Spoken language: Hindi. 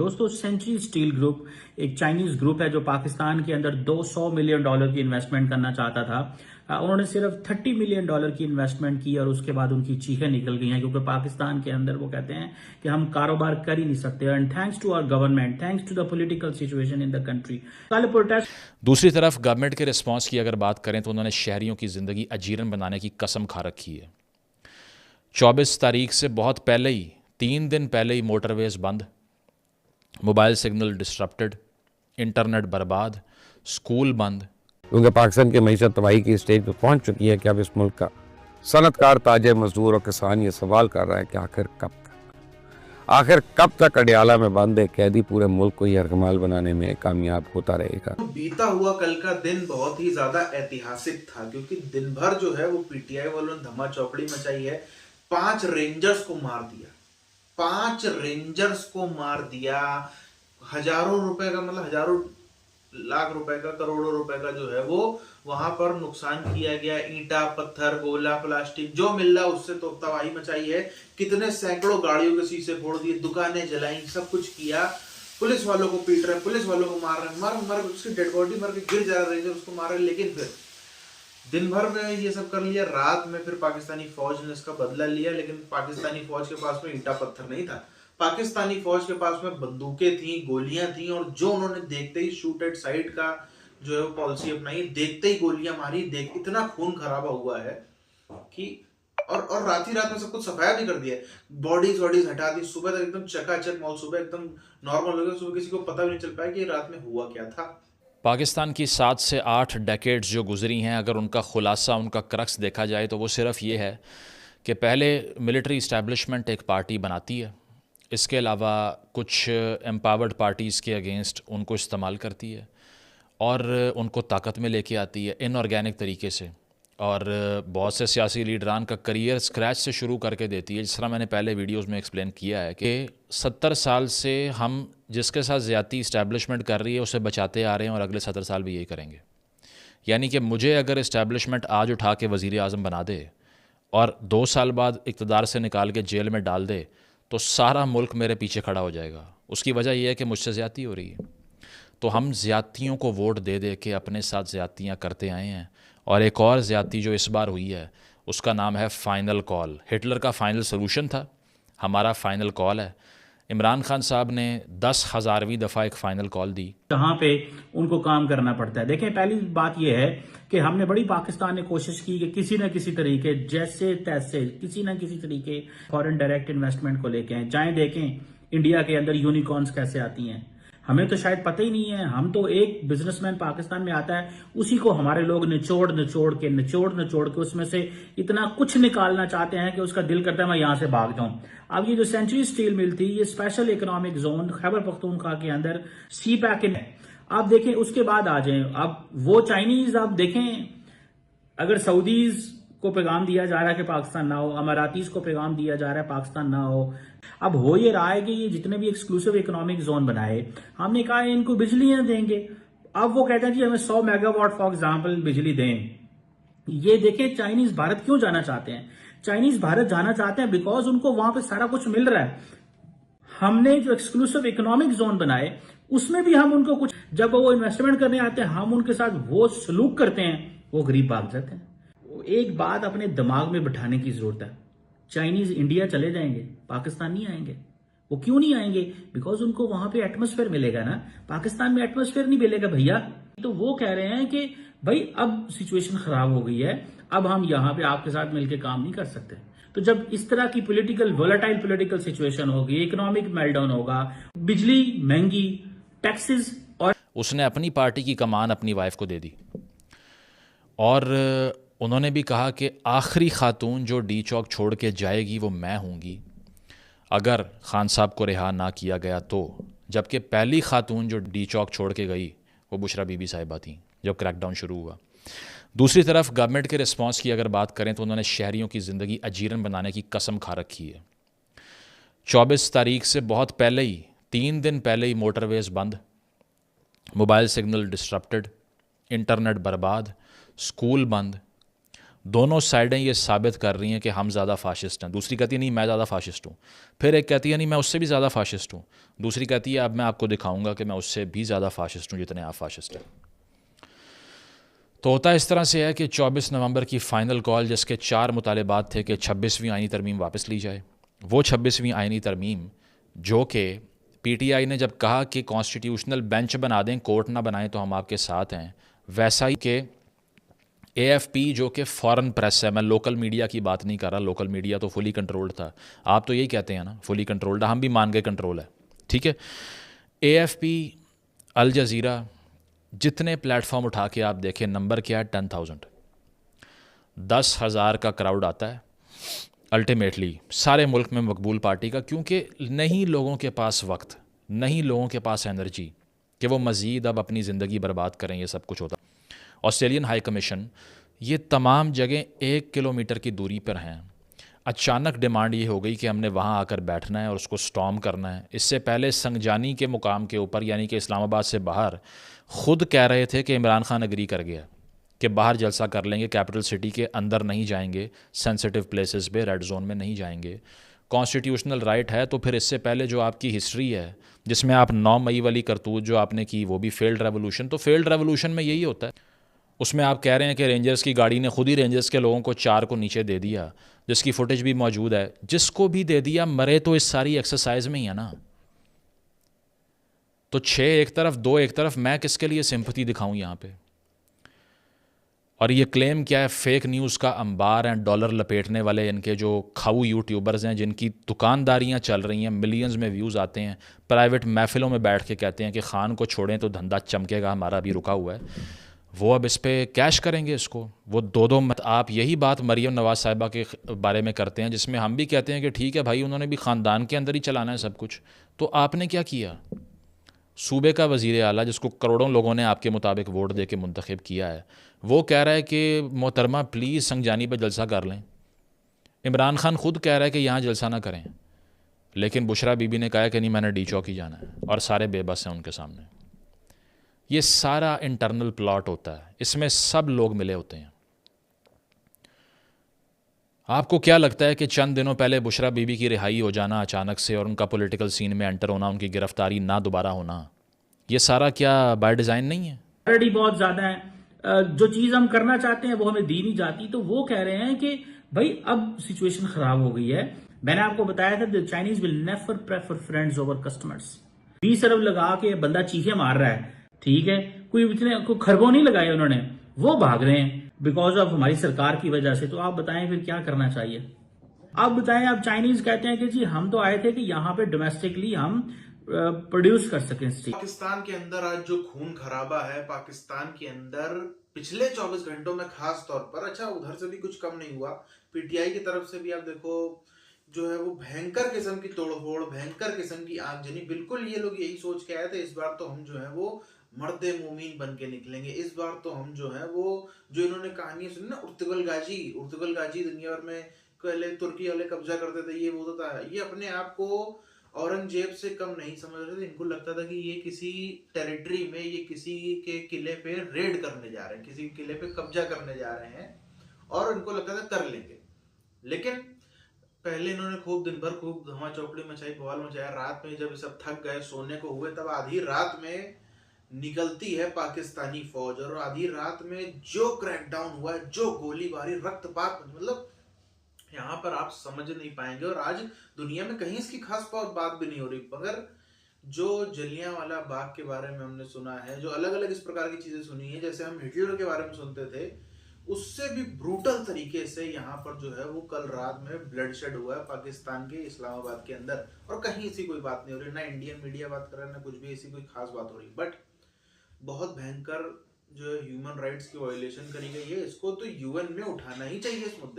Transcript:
दोस्तों सेंचुरी स्टील ग्रुप एक चाइनीज ग्रुप है जो पाकिस्तान के अंदर $200 मिलियन की इन्वेस्टमेंट करना चाहता था। उन्होंने सिर्फ $30 मिलियन की इन्वेस्टमेंट की और उसके बाद उनकी चीखें निकल गई हैं क्योंकि पाकिस्तान के अंदर वो कहते हैं कि हम कारोबार कर ही नहीं सकते। And thanks to our government, thanks to the political situation in the country, कल प्रोटेस्ट। दूसरी तरफ गवर्नमेंट के रिस्पांस की अगर बात करें तो उन्होंने शहरियों की ज़िंदगी अजीरन बनाने की कसम खा रखी है। 24 तारीख से बहुत पहले ही 3 दिन पहले ही मोटरवेज बंद, मोबाइल सिग्नल डिस्ट्रप्टेड, इंटरनेट बर्बाद, स्कूल बंद। क्योंकि पाकिस्तान की मईशत तबाही की स्टेज पर पहुंच चुकी है कि अब इस मुल्क का सनतकार, ताजिर, मजदूर और किसान ये सवाल कर रहा है कि आखिर कब तक अडियाला में बंद एक कैदी पूरे मुल्क को यरगमाल बनाने में कामयाब होता रहेगा। बीता हुआ कल का दिन बहुत ही ज्यादा ऐतिहासिक था क्योंकि दिन भर जो है वो पीटीआई वालों ने धमा चौकड़ी मचाई है। 5 रेंजर्स को मार दिया, 5 रेंजर्स को मार दिया। हजारों रुपए का, मतलब हजारों लाख रुपए का, करोड़ों रुपए का जो है वो वहां पर नुकसान किया गया। ईंटा, पत्थर, गोला, प्लास्टिक जो मिल रहा उससे तो तबाही मचाई है। कितने सैकड़ों गाड़ियों के शीशे फोड़ दिए, दुकानें जलाई, सब कुछ किया। पुलिस वालों को पीट रहे, पुलिस वालों को मार रहे, मर उसकी डेड बॉडी मर के गिर जा रही है, उसको मार रहे। लेकिन फिर दिन भर में ये सब कर लिया, रात में फिर पाकिस्तानी फौज ने इसका बदला लिया। लेकिन पाकिस्तानी फौज के पास में ईंटा पत्थर नहीं था, पाकिस्तानी फौज के पास में बंदूकें थी, गोलियां थी। और जो उन्होंने देखते ही शूट एट साइड का जो है वो पॉलिसी अपनाई, देखते ही गोलियां मारी। इतना खून खराबा हुआ है कि और रात ही रात में सब कुछ सफाया भी कर दिया, बॉडीज हटा दी। सुबह तक एकदम चकाचक मॉल, सुबह एकदम नॉर्मल हो गया। सुबह किसी को पता भी नहीं चल पाया कि रात में हुआ क्या था। पाकिस्तान की 7 से 8 डेकेड्स जो गुजरी हैं, अगर उनका खुलासा, उनका क्रक्स देखा जाए तो वो सिर्फ ये है कि पहले मिलिट्री इस्टेब्लिशमेंट एक पार्टी बनाती है, इसके अलावा कुछ एम्पावर्ड पार्टीज़ के अगेंस्ट उनको इस्तेमाल करती है और उनको ताकत में लेके आती है इनऑर्गेनिक तरीके से। और बहुत से सियासी लीडरान का करियर स्क्रैच से शुरू करके देती है। जिस तरह मैंने पहले वीडियोस में एक्सप्लेन किया है कि 70 साल से हम जिसके साथ ज़्यादती इस्टेब्लिशमेंट कर रही है उसे बचाते आ रहे हैं और अगले 70 साल भी यही करेंगे। यानी कि मुझे अगर इस्टेब्लिशमेंट आज उठा के वज़ीर आज़म बना दे और 2 साल बाद इक़्तिदार से निकाल के जेल में डाल दे तो सारा मुल्क मेरे पीछे खड़ा हो जाएगा। उसकी वजह यह है कि मुझसे ज़्यादती हो रही है। तो हम ज़्यादतियों को वोट दे दे के अपने साथ ज़्यादतियाँ करते आए हैं। और एक और ज़्यादती जो इस बार हुई है उसका नाम है फ़ाइनल कॉल। हिटलर का फ़ाइनल सोल्यूशन था, हमारा फ़ाइनल कॉल है। इमरान खान साहब ने 10,000वीं दफ़ा एक फ़ाइनल कॉल दी, जहां पे उनको काम करना पड़ता है। देखें, पहली बात यह है कि हमने बड़ी पाकिस्तान ने कोशिश की कि किसी न किसी तरीके, जैसे तैसे, किसी न किसी तरीके फॉरेन डायरेक्ट इन्वेस्टमेंट को लेके आए। चाहे देखें इंडिया के अंदर यूनिकॉर्न्स कैसे आती हैं, हमें तो शायद पता ही नहीं है। हम तो एक बिजनेसमैन पाकिस्तान में आता है, उसी को हमारे लोग निचोड़ के उसमें से इतना कुछ निकालना चाहते हैं कि उसका दिल करता है मैं यहां से भाग जाऊं। अब ये जो सेंचुरी स्टील मिल थी, ये special economic zone Khyber Pakhtunkhwa के अंदर सी पैक है। आप देखें, उसके बाद आ जाए अब वो चाइनीज। आप देखें, अगर सऊदीज को पैगाम दिया जा रहा है कि पाकिस्तान ना हो, अमारातीज को पैगाम दिया जा रहा है पाकिस्तान ना हो। अब हो ये रहा है कि ये जितने भी एक्सक्लूसिव इकोनॉमिक जोन बनाए, हमने कहा इनको बिजलियां देंगे। अब वो कहते हैं कि हमें 100 मेगावाट फॉर एग्जाम्पल बिजली दें। ये देखें, चाइनीज भारत क्यों जाना चाहते हैं? चाइनीज भारत जाना चाहते हैं बिकॉज उनको वहां पे सारा कुछ मिल रहा है। हमने जो एक्सक्लूसिव इकोनॉमिक जोन बनाए उसमें भी हम उनको कुछ, जब वो इन्वेस्टमेंट करने आते हैं हम उनके साथ वो सलूक करते हैं, वो गरीब भाग जाते हैं। एक बात अपने दिमाग में बिठाने की जरूरत है, चाइनीज इंडिया चले जाएंगे, पाकिस्तान नहीं आएंगे। वो क्यों नहीं आएंगे? बिकॉज उनको वहां पे एटमॉस्फेयर मिलेगा ना, पाकिस्तान में एटमॉस्फेयर नहीं मिलेगा भैया। तो वो कह रहे हैं कि भाई अब सिचुएशन खराब हो गई है, अब हम यहां पे आपके साथ मिलकर काम नहीं कर सकते। तो जब इस तरह की वोलेटाइल पॉलिटिकल सिचुएशन होगी, इकोनॉमिक मेल्टडाउन होगा, बिजली महंगी, टैक्सेस, और उसने अपनी पार्टी की कमान अपनी वाइफ को दे दी। और उन्होंने भी कहा कि आखिरी खातून जो डी चौक छोड़ के जाएगी वो मैं हूँगी अगर खान साहब को रिहा ना किया गया तो। जबकि पहली खातून जो डी चौक छोड़ के गई वो बुशरा बीबी साहिबा थी जब क्रैकडाउन शुरू हुआ। दूसरी तरफ गवर्नमेंट के रिस्पांस की अगर बात करें तो उन्होंने शहरियों की ज़िंदगी अजीरन बनाने की कसम खा रखी है। 24 तारीख से बहुत पहले ही, 3 दिन पहले ही मोटरवेज बंद, मोबाइल सिग्नल डिस्ट्रप्टेड, इंटरनेट बर्बाद, स्कूल बंद, दोनों साइडें ये साबित कर रही हैं कि हम ज़्यादा फाशिस्ट हैं। दूसरी कहती है नहीं मैं ज़्यादा फाशिस्ट हूँ, फिर एक कहती है नहीं मैं उससे भी ज़्यादा फाशिस्ट हूँ, दूसरी कहती है अब मैं आपको दिखाऊंगा कि मैं उससे भी ज़्यादा फाशिस्ट हूँ जितने आप फाशिस्ट हैं। तो होता इस तरह से है कि 24 नवंबर की फ़ाइनल कॉल, जिसके 4 मुतालबात थे कि 26वीं आइनी तरमीम वापस ली जाए, वो 26वीं आइनी तरमीम जो कि PTI ने जब कहा कि कॉन्स्टिट्यूशनल बेंच बना दें, कोर्ट ना बनाएं तो हम आपके साथ हैं, वैसा ही कि AFP जो कि फ़ॉरेन प्रेस है, मैं लोकल मीडिया की बात नहीं कर रहा, लोकल मीडिया तो फुली कंट्रोल्ड था, आप तो यही कहते हैं ना फुली कंट्रोल्ड, हम भी मान गए कंट्रोल है, ठीक है। AFP, अल जज़ीरा, जितने प्लेटफॉर्म उठा के आप देखें, नंबर क्या है 10,000, 10,000 का क्राउड आता है अल्टीमेटली सारे मुल्क में मकबूल पार्टी का, क्योंकि नहीं लोगों के पास वक्त, नहीं लोगों के पास एनर्जी कि वो मज़ीद अब अपनी ज़िंदगी बर्बाद करें, ये सब कुछ होता। ऑस्ट्रेलियन हाई कमीशन, ये तमाम जगह 1 किलोमीटर की दूरी पर हैं। अचानक डिमांड ये हो गई कि हमने वहाँ आकर बैठना है और उसको स्टॉर्म करना है। इससे पहले संगजानी के मुकाम के ऊपर, यानी कि इस्लामाबाद से बाहर, ख़ुद कह रहे थे कि इमरान खान अग्री कर गया कि बाहर जलसा कर लेंगे, कैपिटल सिटी के अंदर नहीं जाएंगे, सेंसिटिव प्लेसेस पे, रेड जोन में नहीं जाएंगे। कॉन्स्टिट्यूशनल राइट है, तो फिर इससे पहले जो आपकी हिस्ट्री है जिसमें आप 9 मई वाली करतूत जो आपने की वो भी फेल्ड रेवोल्यूशन, तो फेल्ड रेवोल्यूशन में यही होता है। उसमें आप कह रहे हैं कि रेंजर्स की गाड़ी ने खुद ही रेंजर्स के लोगों को 4 को नीचे दे दिया, जिसकी फुटेज भी मौजूद है। जिसको भी दे दिया मरे तो इस सारी एक्सरसाइज में ही है ना। तो 6 एक तरफ, 2 एक तरफ, मैं किसके लिए सिंपैथी दिखाऊं यहाँ पे। और ये क्लेम क्या है, फेक न्यूज़ का अंबार हैं, डॉलर लपेटने वाले इनके जो खाऊ यूट्यूबर्स हैं जिनकी दुकानदारियाँ चल रही हैं, मिलियंस में व्यूज़ आते हैं, प्राइवेट महफिलों में बैठ के कहते हैं कि खान को छोड़ें तो धंधा चमकेगा, हमारा भी रुका हुआ है। वो अब इस पर कैश करेंगे इसको, वो 2-2 मत। आप यही बात मरीम नवाज़ साहिबा के बारे में करते हैं, जिसमें हम भी कहते हैं कि ठीक है भाई उन्होंने भी ख़ानदान के अंदर ही चलाना है सब कुछ। तो आपने क्या किया, सूबे का वज़ीर आला जिसको करोड़ों लोगों ने आपके मुताबिक वोट दे के मुंतखब किया है, वो कह रहा है कि मोहतरमा प्लीज़ संगजानी पर जलसा कर लें। इमरान खान खुद कह रहा है कि यहाँ जलसा ना करें, लेकिन बुशरा बीबी ने कहा कि नहीं मैंने डी चौक ही जाना है, और सारे बेबस हैं उनके सामने। ये सारा इंटरनल प्लॉट होता है, इसमें सब लोग मिले होते हैं। आपको क्या लगता है कि चंद दिनों पहले बुशरा बीबी की रिहाई हो जाना अचानक से और उनका पॉलिटिकल सीन में एंटर होना, उनकी गिरफ्तारी ना दोबारा होना, ये सारा क्या बाय डिज़ाइन नहीं है? ऑलरेडी बहुत ज्यादा है, जो चीज हम करना चाहते हैं वो हमें दी नहीं जाती। तो वो कह रहे हैं कि भाई अब सिचुएशन खराब हो गई है। मैंने आपको बताया था the Chinese will never prefer friends over customers. 20 अरब लगा के बंदा चीखे मार रहा है, ठीक है, कोई इतने कोई खरगों नहीं लगाए उन्होंने, वो भाग रहे हैं बिकॉज ऑफ हमारी सरकार की वजह से। तो आप बताएं फिर क्या करना चाहिए। आप बताएं, आप चाइनीज कहते हैं कि जी हम तो आए थे कि यहाँ पे डोमेस्टिकली हम प्रोड्यूस कर सकें स्टील। पाकिस्तान के अंदर आज जो खून खराबा है पाकिस्तान के अंदर पिछले 24 घंटों में खास तौर पर, अच्छा उधर से भी कुछ कम नहीं हुआ, पीटीआई की तरफ से भी आप देखो जो है वो भयंकर किस्म की तोड़फोड़, भयंकर किस्म की आगजनी। बिल्कुल ये लोग यही सोच के आए थे इस बार तो हम जो है वो मर्दे मोमीन बन के निकलेंगे, इस बार तो हम जो है वो जो इन्होंने कहानी सुनी ना उर्तुगल गाजी दुनिया भर में पहले तुर्की वाले कब्जा करते थे, ये वो था, ये अपने आप को औरंगजेब से कम नहीं समझ रहे थे। इनको लगता था कि ये किसी टेरिटरी में, ये किसी के किले पे रेड करने जा रहे हैं, किसी किले पे कब्जा करने जा रहे हैं, और इनको लगता था कर लेंगे। लेकिन पहले इन्होंने खूब दिन भर खूब धमा चौकड़ी मचाई, बवाल मचाया। रात में जब सब थक गए, सोने को हुए, तब आधी रात में निकलती है पाकिस्तानी फौज, और आधी रात में जो क्रैकडाउन हुआ, जो गोलीबारी, रक्तपात, मतलब यहाँ पर आप समझ नहीं पाएंगे। और आज दुनिया में कहीं इसकी खास बात भी नहीं हो रही, मगर जो जलियांवाला बाग के बारे में हमने सुना है, जो अलग अलग इस प्रकार की चीजें सुनी है, जैसे हम हिटलर के बारे में सुनते थे, उससे भी ब्रूटल तरीके से यहाँ पर जो है वो कल रात में ब्लड शेड हुआ है पाकिस्तान के इस्लामाबाद के अंदर। और कहीं ऐसी कोई बात नहीं हो रही, ना इंडियन मीडिया बात कर रहा है, ना कुछ भी ऐसी कोई खास बात हो रही। बट बहुत भयंकर जो है ह्यूमन राइट्स की वायलेशन करी गई है, इसको तो यूएन में उठाना ही चाहिए इस मुद्दे।